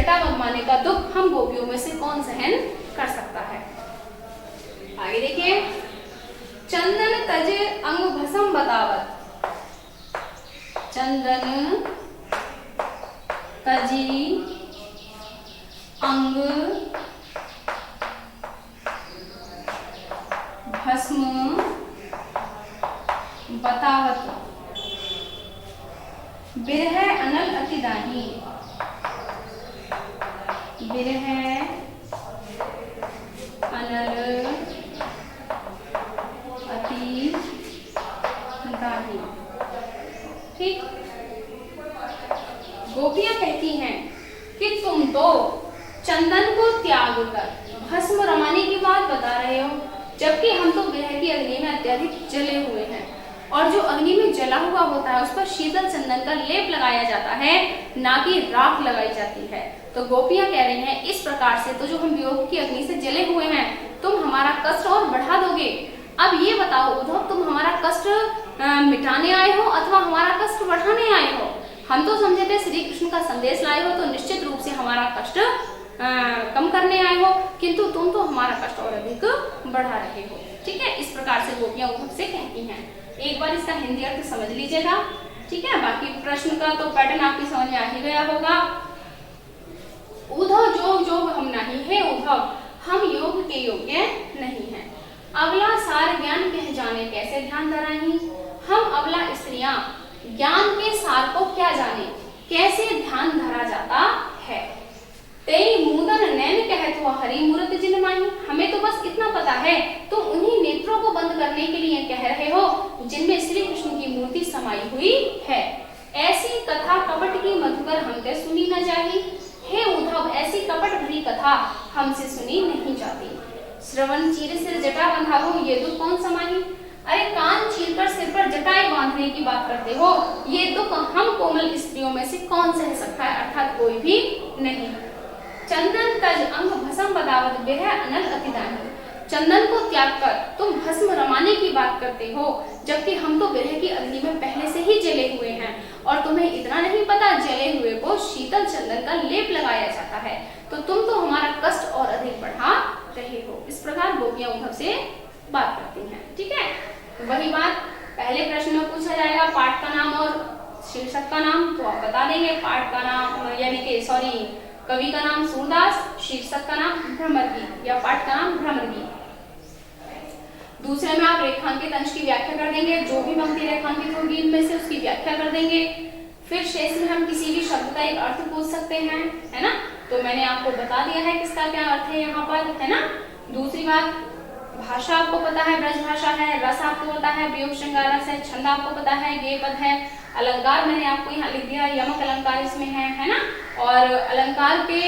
जटावंत माने का दुख हम गोपियों में से कौन सहन कर सकता है। आगे देखिए, चंदन तज अंग भस्म बतावत, चंदन तजी अंग भस्म बतावत, बिरह अनल अति दाही, बिरह अनल अति दाही। ठीक, गोपियां कहती हैं कि तुम तो चंदन को त्याग कर भस्म रमाने की बात बता रहे हो, जबकि हम तो विरह की अग्नि में अत्यधिक जले हुए हैं, और जो अग्नि में जला हुआ होता है उस पर शीतल चंदन का लेप लगाया जाता है, ना कि राख लगाई जाती है। तो गोपियां कह रही हैं इस प्रकार से तो जो हम वियोग की अग्नि से जले हुए हैं, तुम हमारा कष्ट और बढ़ा दोगे। अब ये बताओ उद्धव, तुम हमारा कष्ट मिटाने आए हो अथवा हमारा कष्ट बढ़ाने आए हो? हम तो समझे थे श्री कृष्ण का संदेश लाए हो, तो निश्चित रूप से हमारा कष्ट कम करने आए हो, किंतु तुम तो हमारा कष्ट और अधिक बढ़ा रहे हो। ठीक है, इस प्रकार से गोपियां उद्धव से कहती हैं। एक बार इसका हिंदी अर्थ समझ लीजिएगा। ठीक है, बाकी प्रश्न का तो पैटर्न आपकी समझ में आ ही गया होगा। उद्धव जोग हम नहीं है, उद्धव हम योग के योग्य नहीं है। अबला सार ज्ञान कह जाने कैसे ध्यान धराही, हम अबला स्त्रियां ज्ञान के सार को क्या जाने, कैसे ध्यान धरा जाता है। तेई मूदन नैन कहत हो हरि मूरत जिन माही, हमें तो बस इतना पता है तुम उन्हीं नेत्रों को बंद करने के लिए कह रहे हो जिनमें श्री कृष्ण की मूर्ति समाई हुई है। ऐसी कथा कपट की मधुकर हमसे सुनी न जाही, हे उद्धव ऐसी कपट भरी कथा हमसे सुनी नहीं जाती। श्रवण चीर सिर जटा बंधाओ ये दुख कौन समाही, अरे कान चीरकर सिर पर जटाएं बांधने की बात करते हो, ये दुख हम कोमल स्त्रियों में से कौन सह सकता है, अर्थात कोई भी नहीं। चंदन तज अंग भस्म बदावत बिरह अनल अति दाही, चंदन को त्याग कर तुम भस्म रमाने की बात करते हो, जबकि हम तो विरह की अग्नि में पहले से ही जले हुए हैं, और तुम्हें इतना नहीं पता जले हुए को शीतल चंदन का लेप लगाया जाता है, तो तुम तो हमारा कष्ट और अधिक बढ़ा रहे हो। इस प्रकार गोपियां उद्धव से बात करती हैं। ठीक है, वही बात पहले प्रश्न में पूछा जाएगा, पाठ का नाम और शीर्षक का नाम तो आप बता देंगे। पाठ का नाम यानी कि कवि का नाम सूरदास, शीर्षक का नाम भ्रमर या पाठ का नाम भ्रमर। दूसरे में आप रेखांकित अंश की व्याख्या कर देंगे, जो भी पंक्ति रेखांकित होगी इनमें से उसकी व्याख्या कर देंगे। फिर शेष में हम किसी भी शब्द का एक अर्थ पूछ सकते हैं, है ना, तो मैंने आपको बता दिया है किसका क्या अर्थ है यहाँ पर, है ना। दूसरी बात, भाषा आपको पता है ब्रज भाषा है, रस आपको पता है वियोग श्रृंगार रस है, छंद आपको पता है गेय पद है, अलंकार मैंने आपको यहाँ लिख दिया यमक अलंकार इसमें है ना, और अलंकार के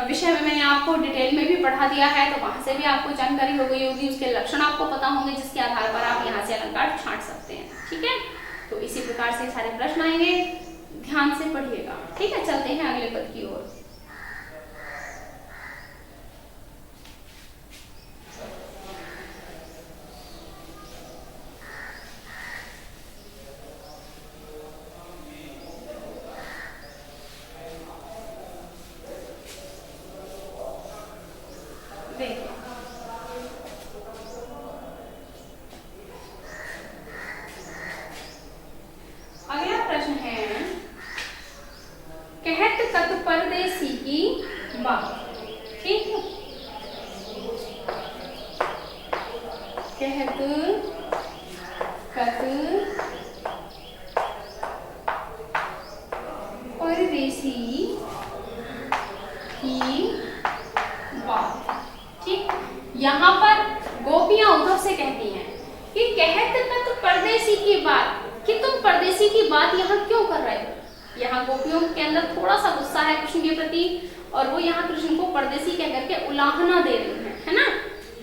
विषय में मैंने आपको डिटेल में भी पढ़ा दिया है, तो वहां से भी आपको जानकारी हो गई होगी, उसके लक्षण आपको पता होंगे जिसके आधार पर आप यहाँ से अलंकार छांट सकते हैं। ठीक है, तो इसी प्रकार से सारे प्रश्न आएंगे, ध्यान से पढ़िएगा। ठीक है, चलते हैं अगले पद की ओर। अगला प्रश्न है, कहत कत परदेसी की बात। ठीक है, कहत कत परदेसी की बात। ठीक, यहाँ पर गोपियां उद्धव से कहती हैं कि कहत कत परदेसी की बात, कि तुम परदेसी की बात यहाँ क्यों कर रहे हो। यहाँ गोपियों के अंदर थोड़ा सा गुस्सा है कृष्ण के प्रति, और वो यहाँ कृष्ण को परदेसी कह करके उलाहना दे रही हैं, है ना।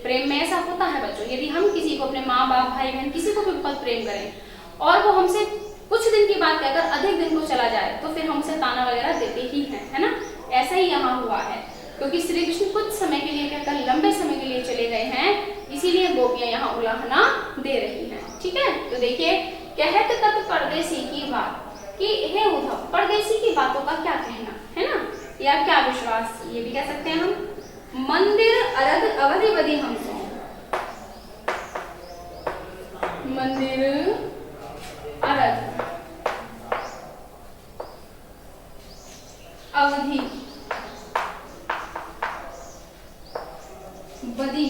प्रेम में ऐसा होता है बच्चों, यदि हम किसी को अपने माँ बाप भाई बहन किसी को भी बहुत प्रेम करें और वो हमसे कुछ दिन की बात कहकर अधिक दिन को चला जाए, तो फिर हमसे ताना वगैरह देते ही हैं, है ना। ऐसा ही यहाँ हुआ है, क्योंकि श्री कृष्ण कुछ समय के लिए कहकर लंबे समय के लिए चले गए हैं, इसीलिए गोपियां यहाँ उलाहना दे रही हैं। ठीक है, तो देखिए, कहत कत परदेसी की बात, कि हे उद्धव परदेसी की बातों का क्या कहना, है ना, या क्या विश्वास, ये भी कह सकते हैं हम। मंदिर अरद अवधि बदी हमसो, मंदिर अरद अवधि बदी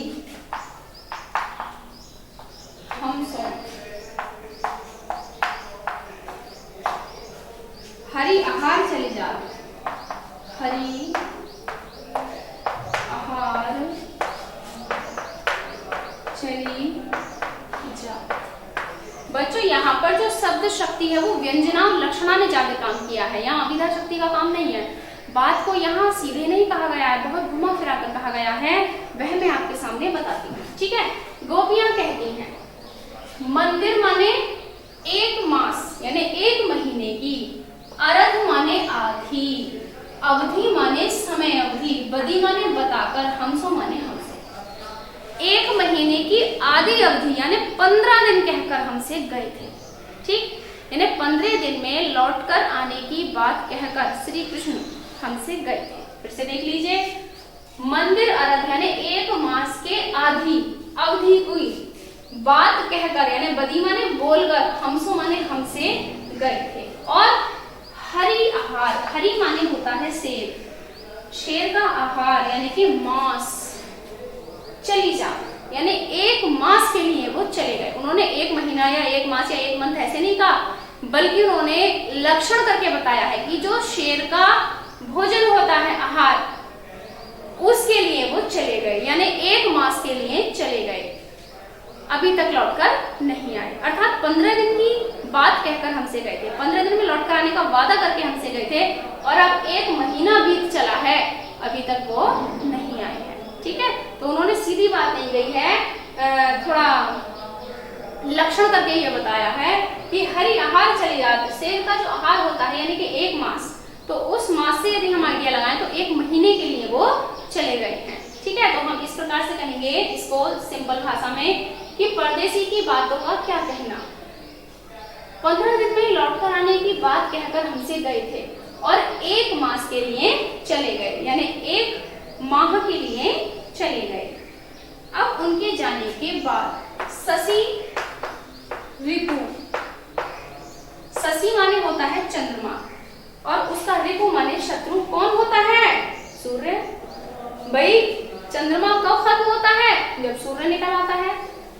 हमसो, हरि आहार चली जात, हरि आहार चली जा। बच्चों यहाँ पर जो शब्द शक्ति है वो व्यंजना लक्षणा ने जाके काम किया है, यहाँ अभिधा शक्ति का काम नहीं है। बात को यहाँ सीधे नहीं कहा गया है, बहुत घुमा फिरा कर कहा गया है, वह मैं आपके सामने बताती हूँ। ठीक है, गोपियां कहती हैं मंदिर माने एक मास यानी एक महीने की, अरध माने आधी, अवधि माने समय अवधि, बदी माने बताकर, हमसो माने हमसे। एक महीने की आधी अवधि यानी 15 दिन कहकर हमसे गए थे। ठीक, यानी 15 दिन में लौटकर आने की बात कहकर श्री कृष्ण हमसे गए थे। फिर से देख लीजिए, मंदिर अरध यानी एक मास के आधी अवधि हुई बात कहकर यानी बदी माने बोलकर, हमसो माने हमसे गए थे। और हरि आहार, हरि माने होता है शेर, शेर का आहार यानी कि मांस, चली जा यानी एक मास के लिए वो चले गए। उन्होंने एक महीना या एक मास या एक मंथ ऐसे नहीं कहा, बल्कि उन्होंने लक्षण करके बताया है कि जो शेर का भोजन होता है आहार, उसके लिए वो चले गए, यानी एक मास के लिए चले गए, अभी तक लौटकर नहीं आए। अर्थात 15 दिन की बात कहकर हमसे गए थे, 15 दिन में लौटकर आने का वादा करके हमसे गए थे, और अब एक महीना बीत चला है, अभी तक वो नहीं आए हैं। ठीक है, तो उन्होंने सीधी बात नहीं गई है, थोड़ा लक्षण करके ये बताया है कि हरि आहार चले जाते, शेर का जो आहार होता है यानी कि एक मास, तो उस मास से यदि हम आइडिया लगाएं तो एक महीने के लिए वो चले गए हैं। ठीक है, तो हम इस प्रकार से कहेंगे इसको सिंपल भाषा में कि परदेसी की बातों का क्या कहना। 15 दिन में लौटकर आने की बात कहकर हमसे गए थे और एक मास के लिए चले गए, यानी एक माह के लिए चले गए। अब उनके जाने के बाद शशि रिपु, शशि माने होता है चंद्रमा और उसका रिपु माने शत्रु। कौन होता है? सूर्य। भाई चंद्रमा कब खत्म होता है? जब सूर्य निकल आता है।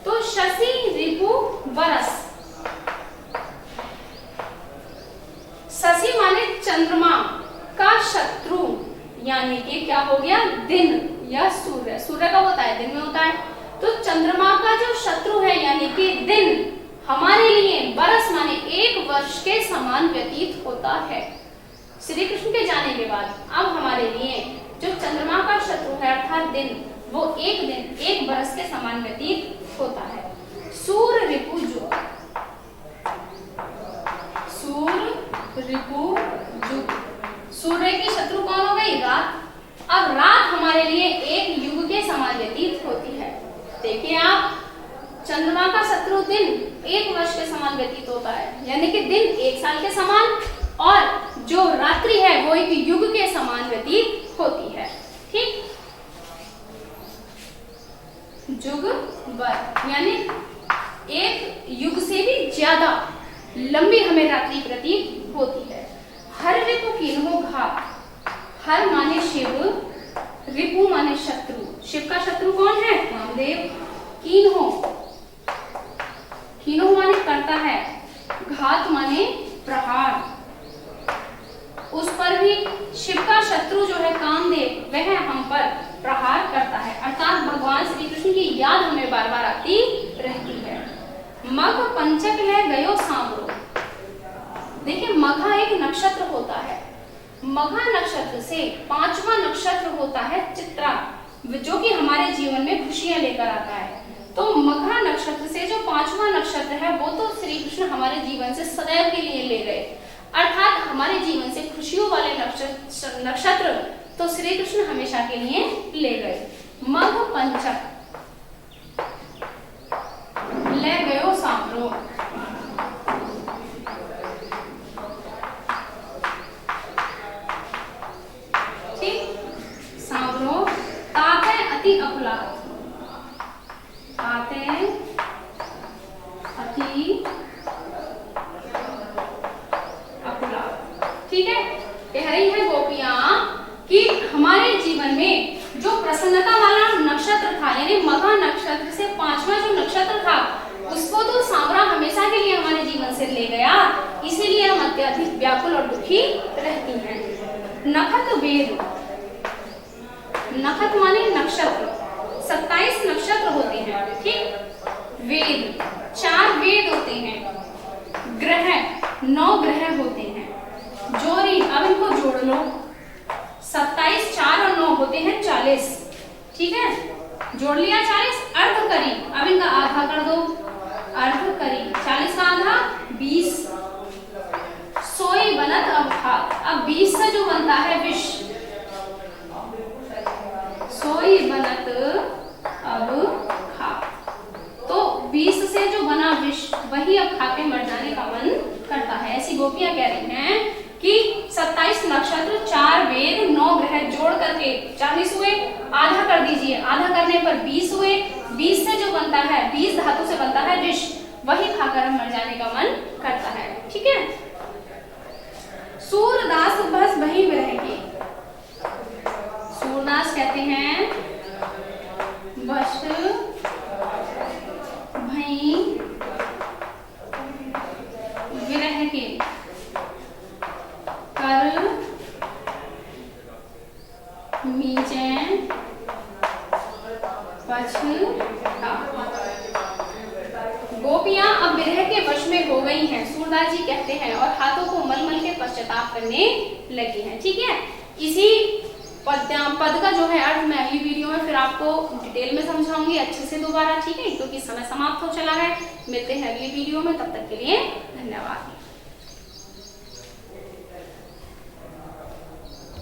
तो शशि रिपु बरस, शशि माने चंद्रमा का शत्रु, यानी कि क्या हो गया? दिन या सूर्य। सूर्य कब होता है? दिन में होता है। तो चंद्रमा का जो शत्रु है यानी कि दिन, हमारे लिए बरस माने एक वर्ष के समान व्यतीत होता है। श्री कृष्ण के जाने के बाद अब हमारे लिए जो चंद्रमा का शत्रु है अर्थात दिन, वो एक दिन एक बरस के समान व्यतीत होता है। सूर्य रिपु जुग, सूर्य रिपु जुग, सूर्य की शत्रु कौन हो गई? रात। अब रात हमारे लिए एक युग के समान व्यतीत होती है। देखिए आप, चंद्रमा का शत्रु दिन एक वर्ष के समान व्यतीत होता है, यानी कि दिन एक साल के समान, और जो रात्रि है वो एक युग के समान व्यतीत होती है। ठीक, जुग बर यानी एक युग से भी ज्यादा लंबी हमें रात्रि प्रतीत होती है। हर रिपु कीन्हो घात, हर माने शिव, रिपु माने शत्रु। शिव का शत्रु कौन है? कामदेव। कीन्हो, कीन्हो माने करता है, घात माने प्रहार। उस पर भी शिव का शत्रु जो है कामदेव, वह हम पर प्रहार करता है। अर्थात भगवान श्री कृष्ण की याद हमें बार बार आती रहती है। मघ पंचक ले गयो सांवरो, देखिए मघा एक नक्षत्र होता है, मघा नक्षत्र से 5वां नक्षत्र होता है चित्रा, जो कि हमारे जीवन में खुशियां लेकर आता है। तो मघा नक्षत्र से जो 5वां नक्षत्र है वो तो श्री कृष्ण हमारे जीवन से सदैव के लिए ले गए, अर्थात हमारे जीवन से खुशियों वाले नक्षत्र तो श्री कृष्ण हमेशा के लिए ले गए। मघ पंचक ले गयो सांवरो, ठीक है, कह रही है गोपियां कि हमारे जीवन में जो प्रसन्नता वाला नक्षत्र था, यानी मघा नक्षत्र से 5वां जो नक्षत्र था, उसको तो सांवरा हमेशा के लिए हमारे जीवन से ले गया, इसीलिए हम अत्यधिक व्याकुल और दुखी रहती हैं। नखत वेद, नखत माने नक्षत्र, 27 नक्षत्र होते हैं, ठीक। वेद, 4 वेद होते हैं। ग्रह, 9 ग्रह होते हैं। जोड़ी, अब इनको जोड़ लो, 27, 4 और 9 होते हैं 40, ठीक है, जोड़ लिया 40। अर्धकरी, अब इनका आधा कर दो, अर्धकरी 40 का आधा 20। सोई बनत अवघात, अब 20 से जो बनता है विष, सोई बनत अवघात, तो 20 से जो बना विष वही अब खा के मर जाने का मन करता है। ऐसी गोपियां कह रही हैं कि 27 नक्षत्र, 4 वेद, 9 ग्रह जोड़ करके 40 हुए, आधा कर दीजिए, आधा करने पर 20 हुए। 20 से जो बनता है, 20 धातु से बनता है विष, वही खाकर मर जाने का मन करता है, ठीक है। सूरदास बस वही विरह के, सूरदास कहते हैं बस भई विरह के कर मीचे पछता। गोपियां अब विरह के वश में हो गई हैं, सूरदास जी कहते हैं, और हाथों को मल मल के पश्चाताप करने लगी हैं, ठीक है। इसी पद का जो है अर्थ मैं अगली वीडियो में फिर आपको डिटेल में समझाऊंगी अच्छे से दोबारा, ठीक है, क्योंकि समय समाप्त हो चला है। मिलते हैं अगली वीडियो में, तब तक के लिए धन्यवाद।